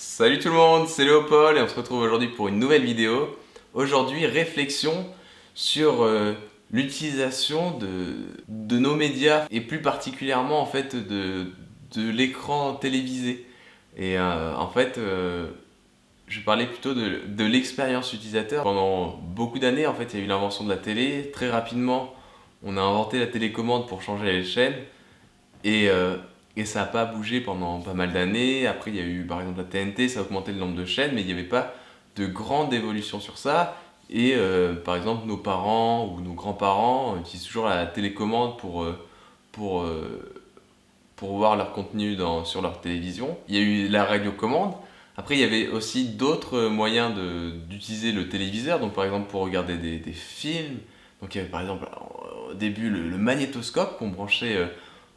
Salut tout le monde, c'est Léopold et on se retrouve aujourd'hui pour une nouvelle vidéo. Aujourd'hui, réflexion sur l'utilisation de nos médias et plus particulièrement en fait de l'écran télévisé. Et je parlais plutôt de l'expérience utilisateur. Pendant beaucoup d'années, en fait, il y a eu l'invention de la télé. Très rapidement, on a inventé la télécommande pour changer les chaînes. Et, euh, et ça n'a pas bougé pendant pas mal d'années. Après, il y a eu par exemple la TNT, ça a augmenté le nombre de chaînes, mais il n'y avait pas de grande évolution sur ça. Par exemple, nos parents ou nos grands-parents utilisent toujours la télécommande pour, euh, pour voir leur contenu sur leur télévision. Il y a eu la radiocommande. Après, il y avait aussi d'autres moyens d'utiliser le téléviseur. Donc, par exemple, pour regarder des films. Donc, il y avait par exemple au début le magnétoscope qu'on branchait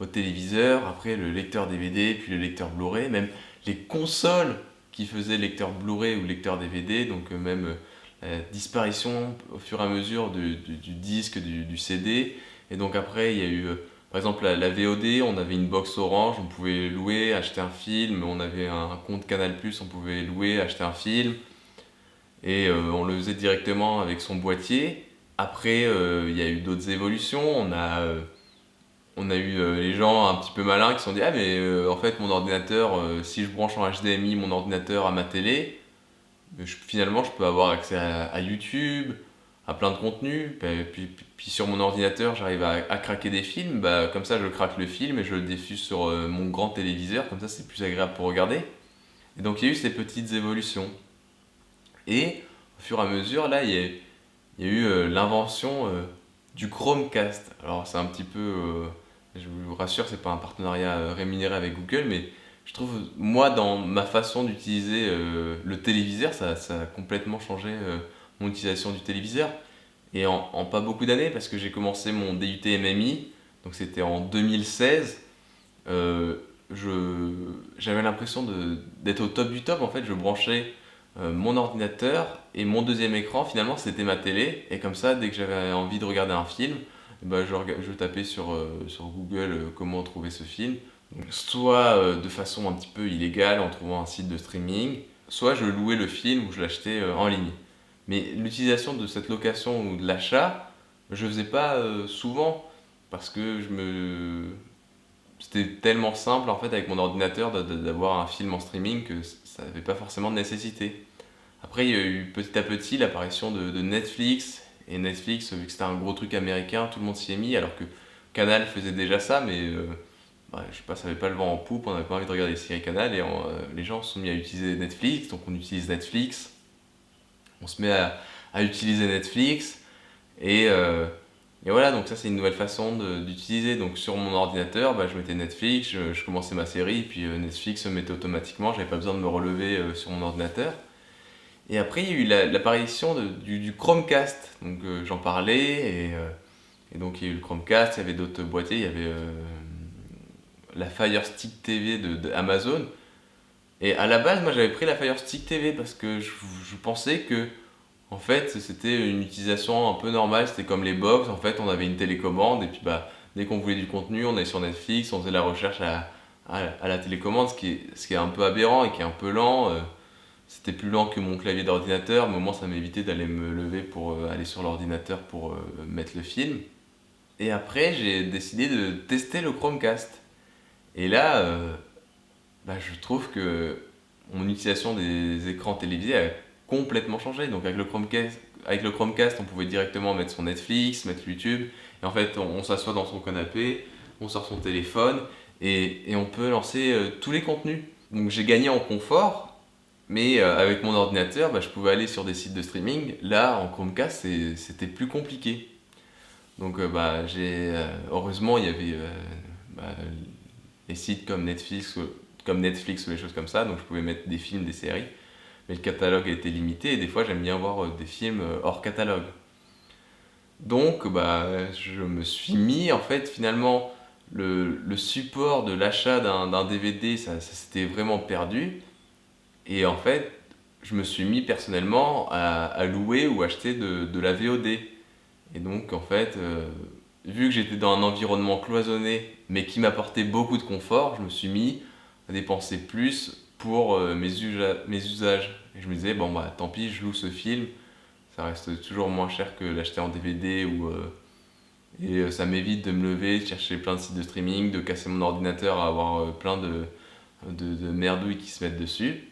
au téléviseur. Après, le lecteur DVD, puis le lecteur Blu-ray. Même les consoles qui faisaient lecteur Blu-ray ou lecteur DVD. Donc, même la disparition au fur et à mesure du disque, du CD. Et donc, après, il y a eu par exemple, la VOD, on avait une box Orange, on pouvait louer, acheter un film, on avait un compte Canal+, on pouvait louer, acheter un film, on le faisait directement avec son boîtier. Après, il y a eu d'autres évolutions, on a eu les gens un petit peu malins qui se sont dit « Ah mais en fait mon ordinateur, si je branche en HDMI mon ordinateur à ma télé, finalement, je peux avoir accès à YouTube, à plein de contenus. Puis sur mon ordinateur, j'arrive à craquer des films. Bah, comme ça, je craque le film et je le diffuse sur mon grand téléviseur. Comme ça, c'est plus agréable pour regarder. Et donc, il y a eu ces petites évolutions. Et au fur et à mesure, là, il y a eu l'invention du Chromecast. Alors, c'est un petit peu. Je vous rassure, c'est pas un partenariat rémunéré avec Google, mais je trouve, moi, dans ma façon d'utiliser le téléviseur, ça a complètement changé mon utilisation du téléviseur. Et en pas beaucoup d'années, parce que j'ai commencé mon DUT MMI, donc c'était en 2016, euh, j'avais l'impression d'être au top du top. En fait, je branchais mon ordinateur et mon deuxième écran, finalement, c'était ma télé. Et comme ça, dès que j'avais envie de regarder un film, je tapais sur Google comment trouver ce film. Donc, soit de façon un petit peu illégale en trouvant un site de streaming, soit je louais le film ou je l'achetais en ligne. Mais l'utilisation de cette location ou de l'achat, je faisais pas souvent parce que c'était tellement simple en fait avec mon ordinateur d'avoir un film en streaming que ça n'avait pas forcément de nécessité. Après, il y a eu petit à petit l'apparition de Netflix. Et Netflix, vu que c'était un gros truc américain, tout le monde s'y est mis, alors que Canal faisait déjà ça, mais je sais pas, ça avait pas le vent en poupe, on n'avait pas envie de regarder les séries Canal, les gens se sont mis à utiliser Netflix, donc on utilise Netflix, on se met à utiliser Netflix, et, euh, et voilà, donc ça c'est une nouvelle façon d'utiliser. Donc sur mon ordinateur, je mettais Netflix, je commençais ma série, puis Netflix se mettait automatiquement, j'avais pas besoin de me relever sur mon ordinateur. Et après, il y a eu l'apparition du Chromecast. Donc j'en parlais, et donc il y a eu le Chromecast, il y avait d'autres boîtiers, il y avait la Fire Stick TV de Amazon. Et à la base, moi j'avais pris la Fire Stick TV parce que je pensais que en fait c'était une utilisation un peu normale, c'était comme les box, en fait on avait une télécommande et puis dès qu'on voulait du contenu, on allait sur Netflix, on faisait la recherche à la télécommande, ce qui est un peu aberrant et qui est un peu lent. C'était plus lent que mon clavier d'ordinateur, mais au moins ça m'évitait d'aller me lever pour aller sur l'ordinateur pour mettre le film. Et après, j'ai décidé de tester le Chromecast. Et là, je trouve que mon utilisation des écrans télévisés a complètement changé. Donc avec le Chromecast, on pouvait directement mettre son Netflix, mettre YouTube. Et en fait, on s'assoit dans son canapé, on sort son téléphone et on peut lancer tous les contenus. Donc j'ai gagné en confort, mais avec mon ordinateur, je pouvais aller sur des sites de streaming. Là, en Chromecast, c'était plus compliqué. Donc heureusement, il y avait bah, les sites comme Netflix ou les choses comme ça, donc je pouvais mettre des films, des séries. Mais le catalogue était limité et des fois j'aime bien voir des films hors catalogue. Donc je me suis mis en fait finalement le support de l'achat d'un DVD, ça s'était vraiment perdu. Et en fait, je me suis mis personnellement à louer ou acheter de la VOD. Et donc, en fait, vu que j'étais dans un environnement cloisonné, mais qui m'apportait beaucoup de confort, je me suis mis à dépenser plus pour mes usages. Et je me disais, bon bah tant pis, je loue ce film, ça reste toujours moins cher que l'acheter en DVD ça m'évite de me lever, de chercher plein de sites de streaming, de casser mon ordinateur à avoir plein de merdouilles qui se mettent dessus.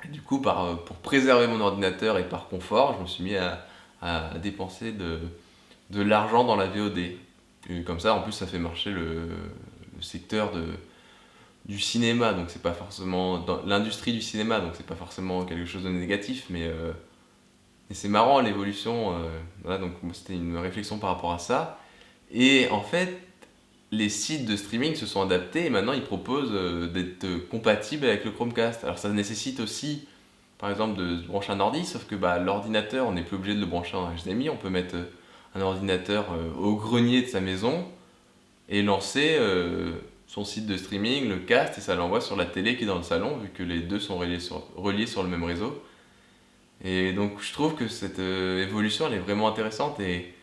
Et du coup, pour préserver mon ordinateur et par confort, je me suis mis à dépenser de l'argent dans la VOD. Et comme ça, en plus, ça fait marcher le secteur du cinéma, donc c'est pas forcément dans l'industrie du cinéma, donc c'est pas forcément quelque chose de négatif, mais c'est marrant l'évolution. Voilà, donc moi, c'était une réflexion par rapport à ça. Et en fait, les sites de streaming se sont adaptés et maintenant ils proposent d'être compatibles avec le Chromecast. Alors ça nécessite aussi, par exemple, de se brancher un ordi, sauf que bah, l'ordinateur, on n'est plus obligé de le brancher en HDMI, on peut mettre un ordinateur au grenier de sa maison et lancer son site de streaming, le cast, et ça l'envoie sur la télé qui est dans le salon, vu que les deux sont reliés sur le même réseau. Et donc je trouve que cette évolution, elle est vraiment intéressante et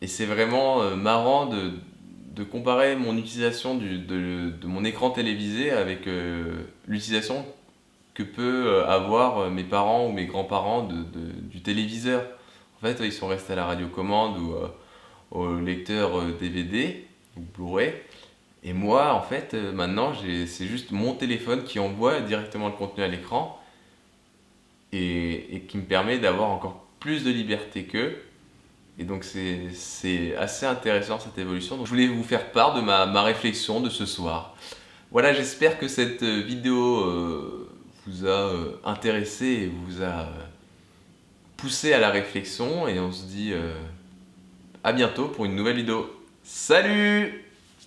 c'est vraiment marrant de comparer mon utilisation de mon écran télévisé avec l'utilisation que peut avoir mes parents ou mes grands-parents du téléviseur. En fait, ils sont restés à la radiocommande ou au lecteur DVD ou Blu-ray. Et moi, en fait, maintenant, c'est juste mon téléphone qui envoie directement le contenu à l'écran et qui me permet d'avoir encore plus de liberté qu'eux. Et donc c'est assez intéressant cette évolution. Donc je voulais vous faire part de ma réflexion de ce soir. Voilà, j'espère que cette vidéo vous a intéressé et vous a poussé à la réflexion. Et on se dit à bientôt pour une nouvelle vidéo. Salut!